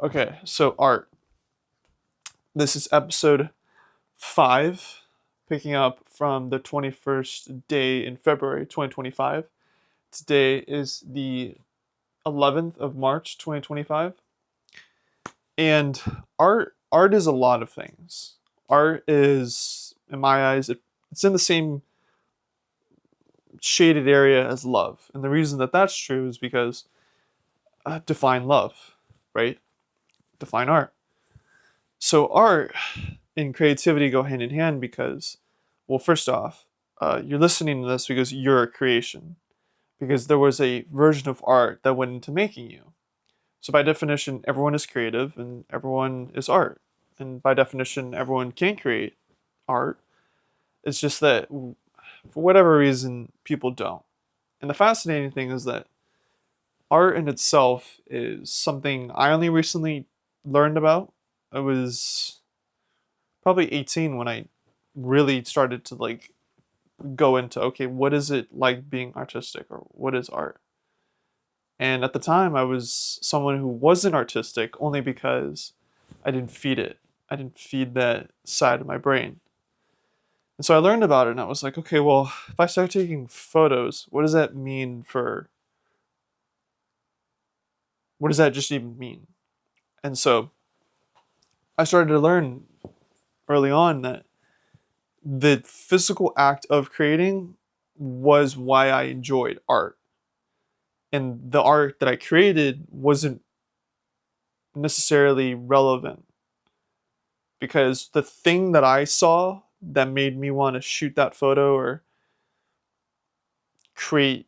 Okay, so art. This is episode 5, picking up from the 21st day in February 2025. Today is the 11th of March 2025. And art is a lot of things. Art is, in my eyes, it's in the same shaded area as love. And the reason that that's true is because define love, right? Define art. So art and creativity go hand in hand because, well, first off, you're listening to this because you're a creation, because there was a version of art that went into making you. So by definition, everyone is creative and everyone is art. And by definition, everyone can create art. It's just that for whatever reason, people don't. And the fascinating thing is that art in itself is something I only recently learned about. I was probably 18 when I really started to go into, okay, what is it like being artistic, or what is art? And at the time I was someone who wasn't artistic only because I didn't feed it. I didn't feed that side of my brain. And so I learned about it and I was like, okay, well, if I start taking photos, what does that just even mean? And so I started to learn early on that the physical act of creating was why I enjoyed art. And the art that I created wasn't necessarily relevant because the thing that I saw that made me want to shoot that photo or create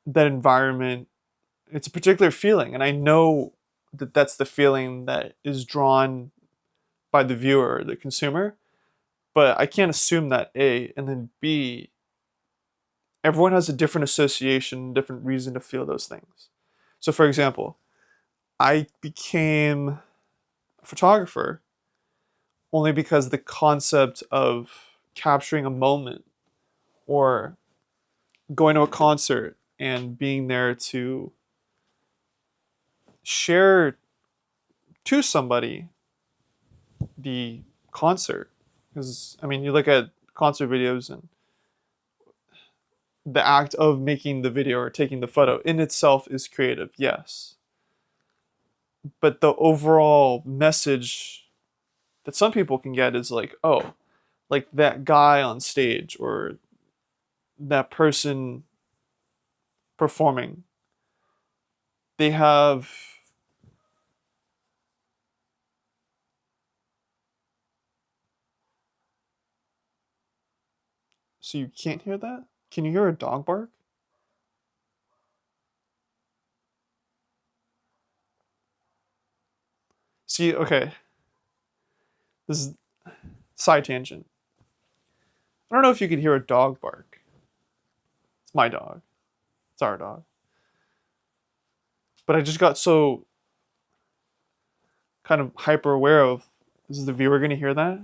that environment, it's a particular feeling. And I know that that's the feeling that is drawn by the viewer, the consumer. But I can't assume that A, and then B, everyone has a different association, different reason to feel those things. So, for example, I became a photographer only because the concept of capturing a moment or going to a concert and being there to share to somebody the concert. Because, I mean, you look at concert videos and the act of making the video or taking the photo in itself is creative, yes. But the overall message that some people can get is like, oh, like that guy on stage or that person performing, they have so you can't hear that? Can you hear a dog bark? See, okay, this is side tangent. I don't know if you could hear a dog bark. It's my dog. It's our dog. But I just got so kind of hyper aware of, is the viewer gonna hear that?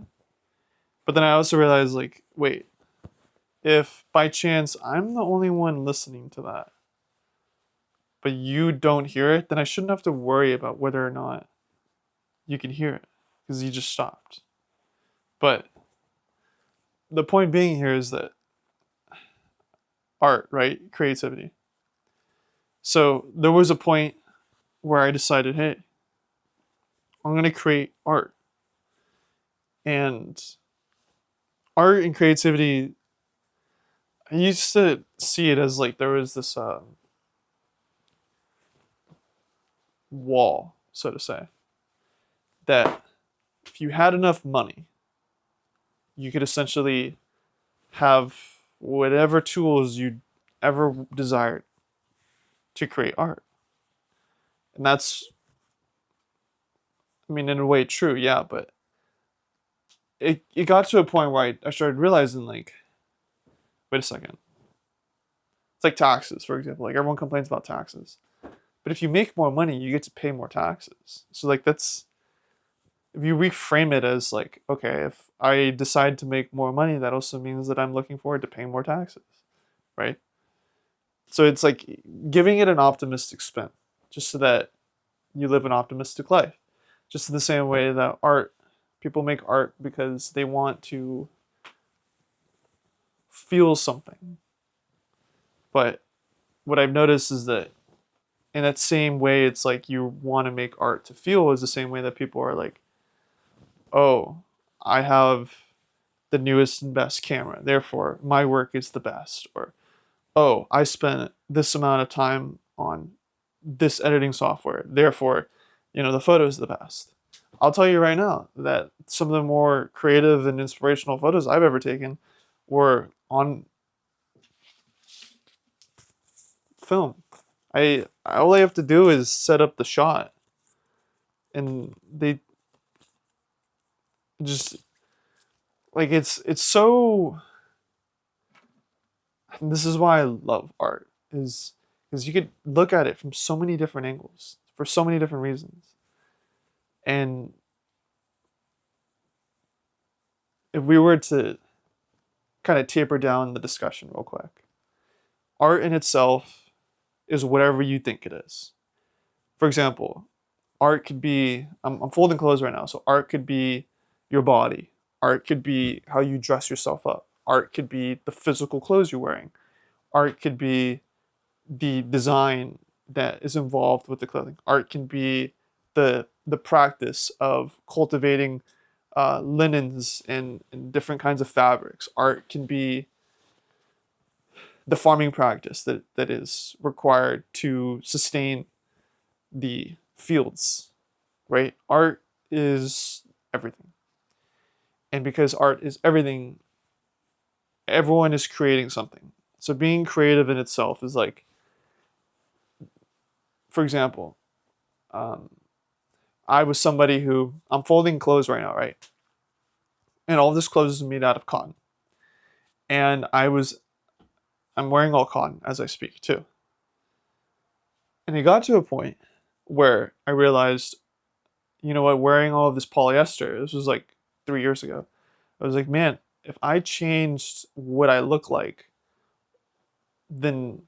But then I also realized, like, wait, if by chance I'm the only one listening to that, but you don't hear it, then I shouldn't have to worry about whether or not you can hear it because you just stopped. But the point being here is that art, right? Creativity. So there was a point where I decided, hey, I'm going to create art. And art and creativity, I used to see it as like there was this wall, so to say, that if you had enough money, you could essentially have whatever tools you ever desired to create art. And that's, I mean, in a way, true, yeah, but it got to a point where I started realizing, like, wait a second. It's like taxes, for example. Like, everyone complains about taxes. But if you make more money, you get to pay more taxes. So, like, that's, if you reframe it as, like, okay, if I decide to make more money, that also means that I'm looking forward to paying more taxes, right? So it's like giving it an optimistic spin, just so that you live an optimistic life. Just in the same way that art, people make art because they want to feel something. But what I've noticed is that in that same way, it's like you want to make art to feel is the same way that people are like, oh, I have the newest and best camera, therefore my work is the best. Or, oh, I spent this amount of time on this editing software, therefore, the photo is the best. I'll tell you right now that some of the more creative and inspirational photos I've ever taken were on film. I all I have to do is set up the shot, and they just like it's so. This is why I love art is because you could look at it from so many different angles for so many different reasons, and if we were to kind of taper down the discussion real quick, art in itself is whatever you think it is. For example, art could be, I'm folding clothes right now, so art could be your body. Art could be how you dress yourself up. Art could be the physical clothes you're wearing. Art could be the design that is involved with the clothing. Art can be the practice of cultivating linens and different kinds of fabrics. Art can be the farming practice that is required to sustain the fields, right? Art is everything. And because art is everything, everyone is creating something. So being creative in itself is like, for example, um, I was somebody who, I'm folding clothes right now, right? And all this clothes is made out of cotton. And I'm wearing all cotton as I speak too. And it got to a point where I realized, you know what, wearing all of this polyester, this was like 3 years ago. I was like, man, if I changed what I look like, then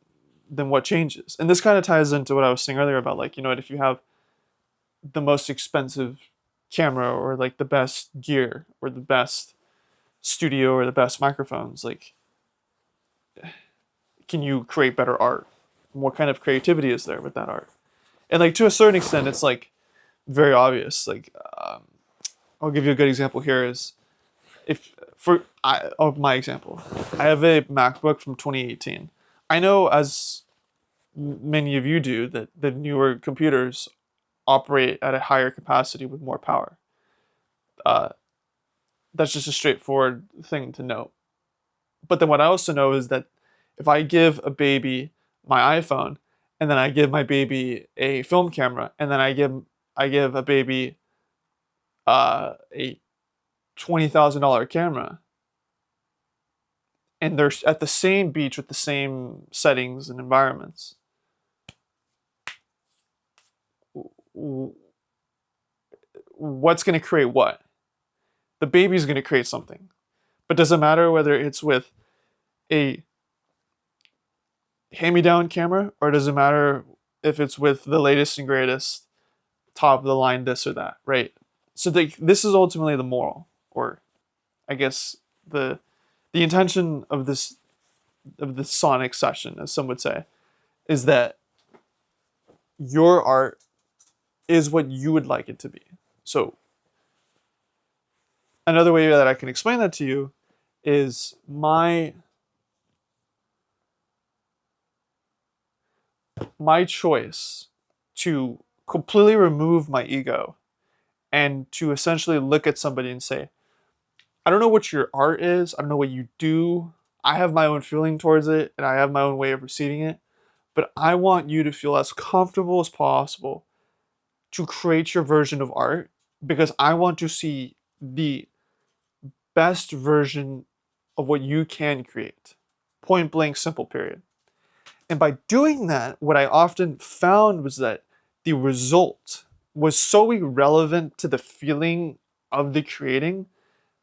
what changes? And this kind of ties into what I was saying earlier about like, if you have the most expensive camera or like the best gear or the best studio or the best microphones, like, can you create better art? What kind of creativity is there with that art? And like to a certain extent, it's like very obvious. Like, I'll give you a good example here is if for of my example, I have a MacBook from 2018. I know, as many of you do, that the newer computers operate at a higher capacity with more power. Uh, that's just a straightforward thing to know. But then what I also know is that if I give a baby my iPhone, and then I give my baby a film camera, and then I give a baby a $20,000 camera, and they're at the same beach with the same settings and environments, what's going to create what? The baby's going to create something. But does it matter whether it's with a hand-me-down camera, or does it matter if it's with the latest and greatest, top of the line, this or that, right? So this is ultimately the moral, or I guess the intention of this sonic session, as some would say, is that your art is what you would like it to be. So another way that I can explain that to you is my choice to completely remove my ego and to essentially look at somebody and say, I don't know what your art is, I don't know what you do, I have my own feeling towards it, and I have my own way of receiving it, but I want you to feel as comfortable as possible to create your version of art, because I want to see the best version of what you can create. Point blank, simple, period. And by doing that, what I often found was that the result was so irrelevant to the feeling of the creating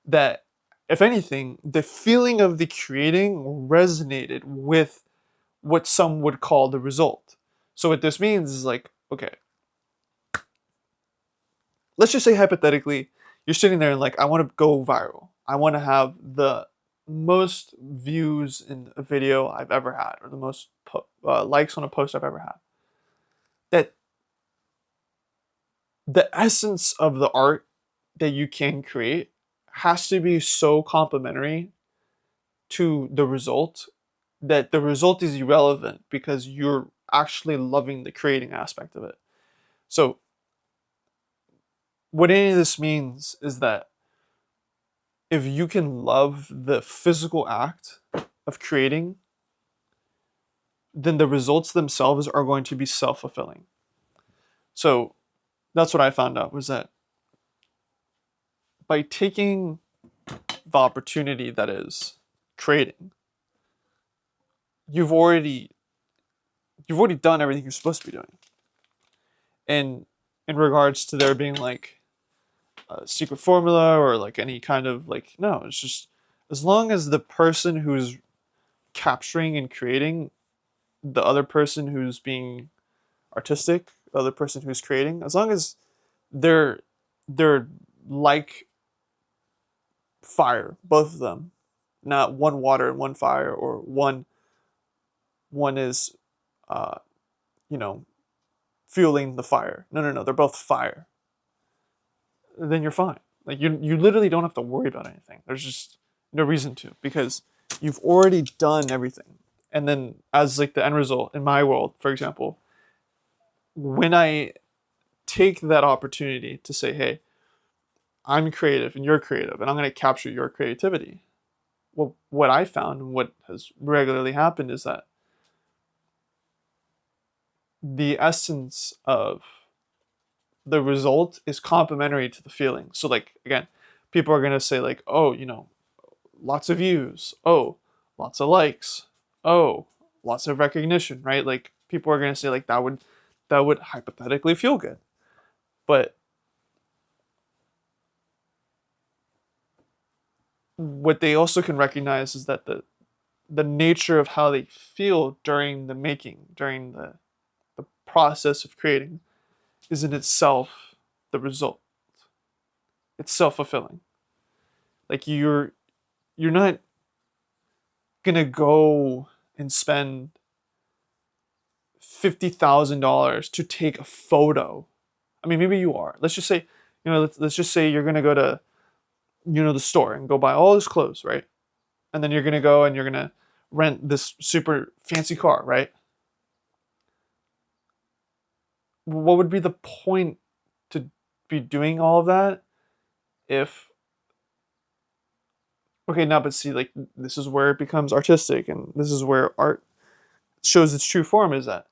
that, if anything, the feeling of the creating resonated with what some would call the result. So what this means is like, okay, let's just say hypothetically, you're sitting there and like, I want to go viral. I want to have the most views in a video I've ever had, or the most likes on a post I've ever had. That the essence of the art that you can create has to be so complementary to the result that the result is irrelevant because you're actually loving the creating aspect of it. So, what any of this means is that if you can love the physical act of creating, then the results themselves are going to be self-fulfilling. So, that's what I found out, was that by taking the opportunity that is creating, you've already done everything you're supposed to be doing. And in regards to there being like a secret formula or like any kind of like, no, it's just as long as the person who's capturing and creating, the other person who's being artistic, the other person who's creating, as long as they're like fire, both of them, not one water and one fire, or one is uh you know fueling the fire. No, no, no, they're both fire. Then you're fine. Like you literally don't have to worry about anything. There's just no reason to, because you've already done everything. And then as like the end result in my world, for example, when I take that opportunity to say, hey, I'm creative and you're creative and I'm going to capture your creativity. Well, what I found and what has regularly happened is that the essence of the result is complementary to the feeling. So like again, people are going to say like, oh, lots of views. Oh, lots of likes. Oh, lots of recognition, right? Like people are going to say like that would hypothetically feel good. But what they also can recognize is that the nature of how they feel during the making, during the process of creating, is in itself the result. It's self-fulfilling. Like you're not gonna go and spend $50,000 to take a photo. I mean, maybe you are. Let's just say, let's just say you're gonna go to, the store and go buy all those clothes, right? And then you're gonna go and you're gonna rent this super fancy car, right? What would be the point to be doing all of that if, okay, now, but see, like, this is where it becomes artistic, and this is where art shows its true form, is that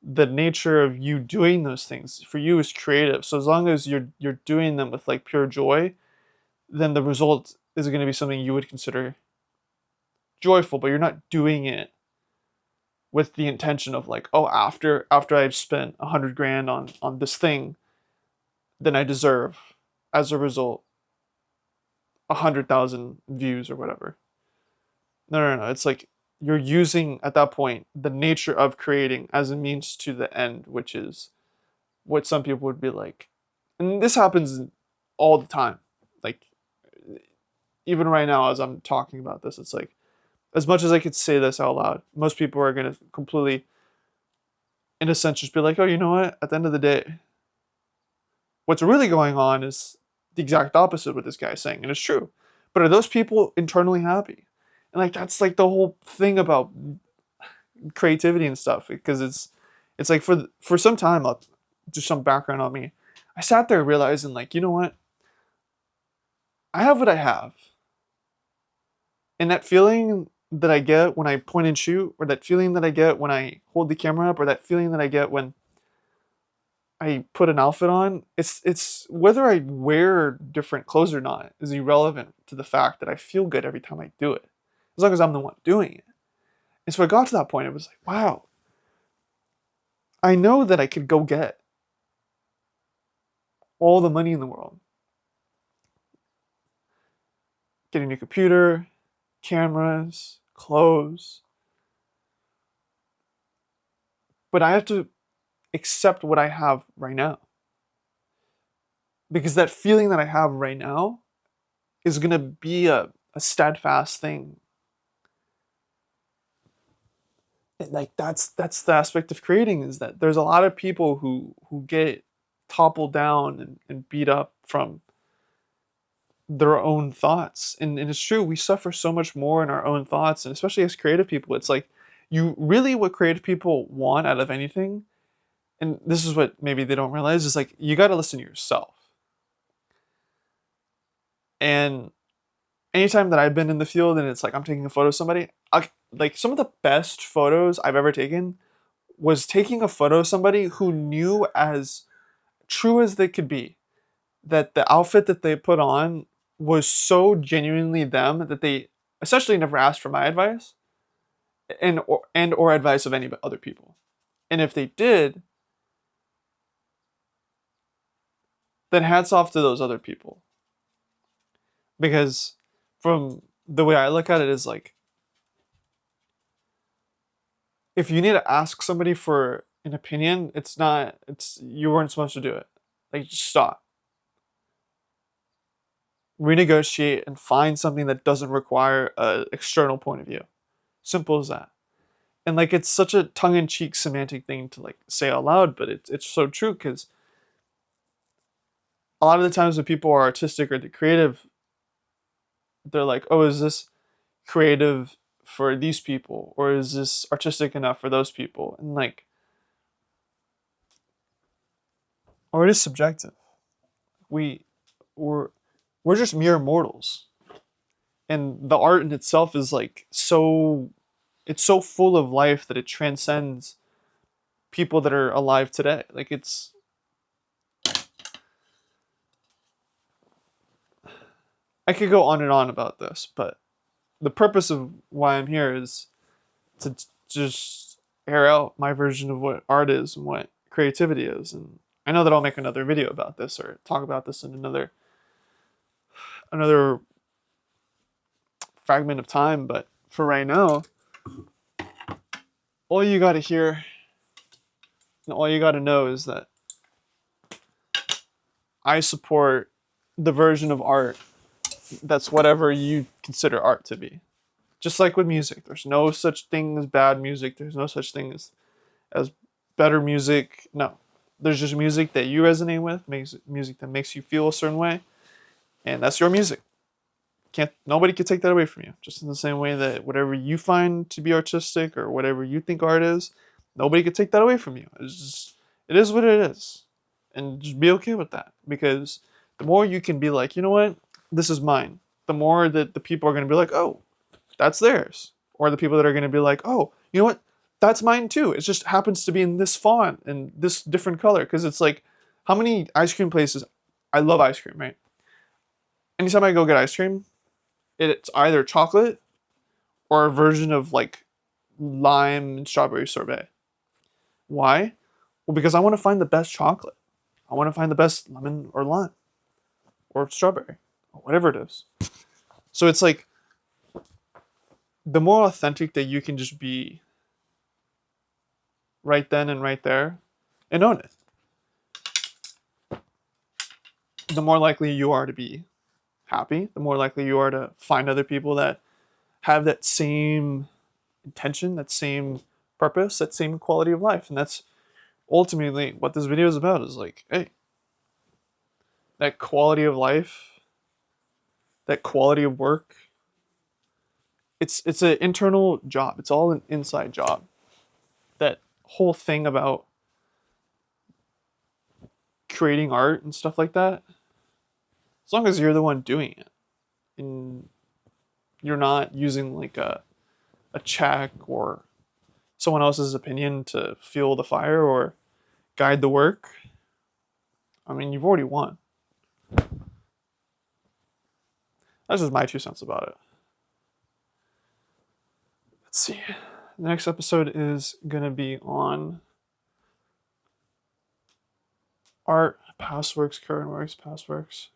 the nature of you doing those things for you is creative. So as long as you're doing them with like pure joy, then the result is going to be something you would consider joyful, but you're not doing it with the intention of like, oh, after I've spent 100 grand on this thing, then I deserve, as a result, 100,000 views or whatever. No, no, no. It's like you're using at that point the nature of creating as a means to the end, which is what some people would be like. And this happens all the time. Like even right now as I'm talking about this, it's like as much as I could say this out loud, most people are gonna completely, in a sense, just be like, oh, you know what? At the end of the day, what's really going on is the exact opposite of what this guy is saying, and it's true. But are those people internally happy? And like that's like the whole thing about creativity and stuff, because it's like for some time, just some background on me. I sat there realizing like, you know what? I have what I have. And that feeling that I get when I point and shoot, or that feeling that I get when I hold the camera up, or that feeling that I get when I put an outfit on, it's whether I wear different clothes or not is irrelevant to the fact that I feel good every time I do it. As long as I'm the one doing it. And so I got to that point, it was like, wow, I know that I could go get all the money in the world. Get a new computer, cameras, clothes. But I have to accept what I have right now. Because that feeling that I have right now is going to be a steadfast thing. And like that's the aspect of creating, is that there's a lot of people who get toppled down and beat up from their own thoughts. And it's true, we suffer so much more in our own thoughts, and especially as creative people, it's like you really, what creative people want out of anything, and this is what maybe they don't realize, is like you got to listen to yourself. And anytime that I've been in the field and it's like I'm taking a photo of somebody, like some of the best photos I've ever taken was taking a photo of somebody who knew as true as they could be that the outfit that they put on was so genuinely them that they essentially never asked for my advice and or advice of any other people. And if they did, then hats off to those other people. Because from the way I look at it is like, if you need to ask somebody for an opinion, it's you weren't supposed to do it. Like, just stop. Renegotiate and find something that doesn't require an external point of view. Simple as that. And like, it's such a tongue-in-cheek semantic thing to like say out loud, but it's so true, because a lot of the times when people are artistic or creative, they're like, oh, is this creative for these people, or is this artistic enough for those people? And like, or it is subjective. we we're we're just mere mortals, and the art in itself is like so, it's so full of life that it transcends people that are alive today. Like, it's, I could go on and on about this, but the purpose of why I'm here is to just air out my version of what art is and what creativity is. And I know that I'll make another video about this or talk about this in another fragment of time, but for right now, all you got to hear and all you got to know is that I support the version of art that's whatever you consider art to be. Just like with music, there's no such thing as bad music. There's no such thing as better music. No, there's just music that you resonate with, music that makes you feel a certain way, and that's your music. Nobody can take that away from you. Just in the same way that whatever you find to be artistic or whatever you think art is, nobody can take that away from you. It is what it is, and just be okay with that. Because the more you can be like, you know what, this is mine, the more that the people are going to be like, oh, that's theirs. Or the people that are going to be like, oh, you know what, that's mine too. It just happens to be in this font and this different color. Because it's like, how many ice cream places? I love ice cream, right? Anytime I go get ice cream, it's either chocolate or a version of like lime and strawberry sorbet. Why? Well, because I want to find the best chocolate. I want to find the best lemon or lime or strawberry or whatever it is. So it's like, the more authentic that you can just be right then and right there and own it, the more likely you are to be happy, the more likely you are to find other people that have that same intention, that same purpose, that same quality of life. And that's ultimately what this video is about, is like, hey, that quality of life, that quality of work, it's an internal job. It's all an inside job. That whole thing about creating art and stuff like that, as long as you're the one doing it and you're not using like a check or someone else's opinion to fuel the fire or guide the work, I mean, you've already won. That's just my 2 cents about it. Let's see. The next episode is going to be on art, past works, current works, past works.